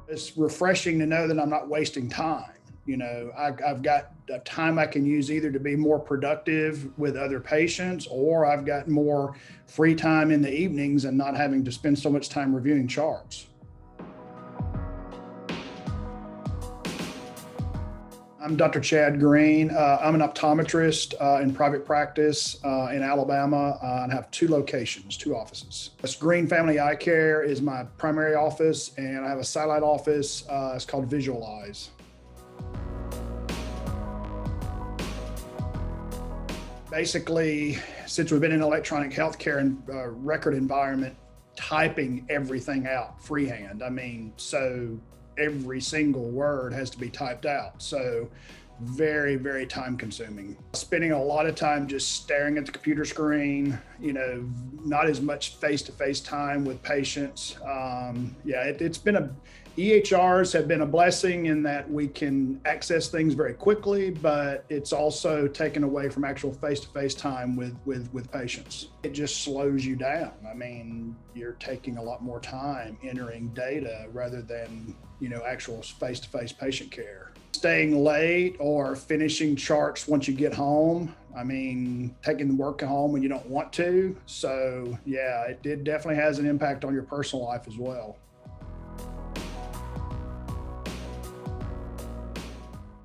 It's refreshing to know that I'm not wasting time. I've got time I can use either to be more productive with other patients, or I've got more free time in the evenings and not having to spend so much time reviewing charts. I'm Dr. Chad Green. I'm an optometrist in private practice in Alabama and have two locations, two offices. This Green Family Eye Care is my primary office, and I have a satellite office. It's called Visualize. Basically, since we've been in electronic healthcare and record environment, typing everything out freehand. So every single word has to be typed out. So very, very time consuming. Spending a lot of time just staring at the computer screen, not as much face-to-face time with patients. It's been EHRs have been a blessing in that we can access things very quickly, but it's also taken away from actual face-to-face time with patients. It just slows you down. You're taking a lot more time entering data rather than, actual face-to-face patient care. Staying late or finishing charts once you get home. Taking the work home when you don't want to. So yeah, it definitely has an impact on your personal life as well.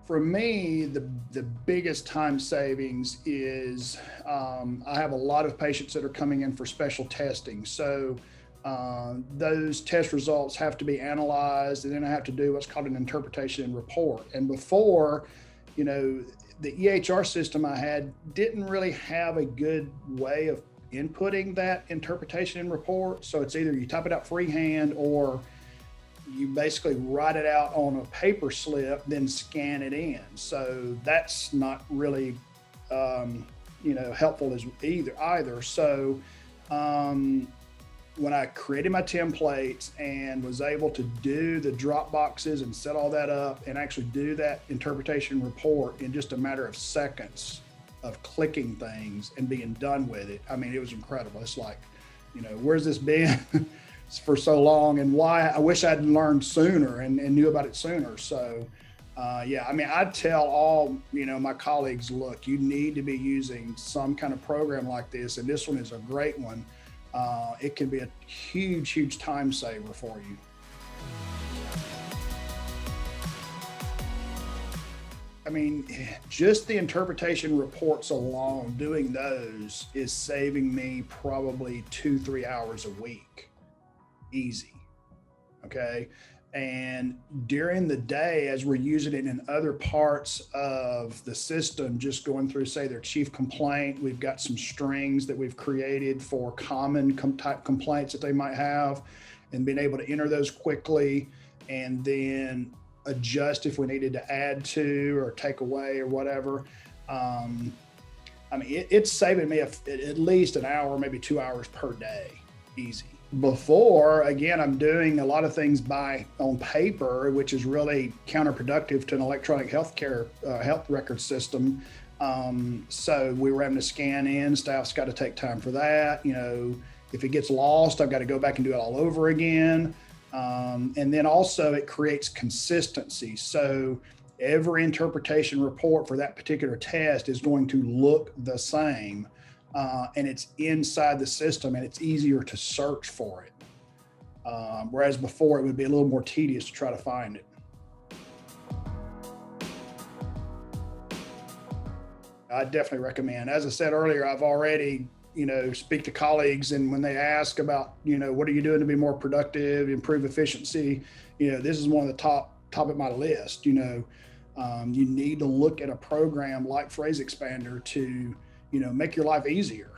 For me, the biggest time savings is I have a lot of patients that are coming in for special testing. So those test results have to be analyzed, and then I have to do what's called an interpretation and report. And before, the EHR system I had didn't really have a good way of inputting that interpretation and report. So it's either you type it out freehand or you basically write it out on a paper slip, then scan it in. So that's not really, helpful as either. So when I created my templates and was able to do the drop boxes and set all that up and actually do that interpretation report in just a matter of seconds of clicking things and being done with it, it was incredible. It's like, where's this been for so long, and why I wish I'd learned sooner and knew about it sooner. So I tell all, my colleagues, look, you need to be using some kind of program like this. And this one is a great one. It can be a huge, huge time saver for you. Just the interpretation reports alone, doing those is saving me probably 2-3 hours a week. Easy. Okay. And during the day, as we're using it in other parts of the system, just going through, say, their chief complaint, we've got some strings that we've created for common type complaints that they might have, and being able to enter those quickly and then adjust if we needed to add to or take away or whatever. It's saving me at least an hour, maybe 2 hours per day. Easy. Before, again, I'm doing a lot of things on paper, which is really counterproductive to an electronic healthcare health record system. So we were having to scan in. Staff's got to take time for that. If it gets lost, I've got to go back and do it all over again. And then also it creates consistency. So every interpretation report for that particular test is going to look the same. And it's inside the system, and it's easier to search for it. Whereas before it would be a little more tedious to try to find it. I definitely recommend. As I said earlier, I've already, speak to colleagues, and when they ask about, what are you doing to be more productive, improve efficiency, this is one of the top of my list. You need to look at a program like PhraseExpander to make your life easier.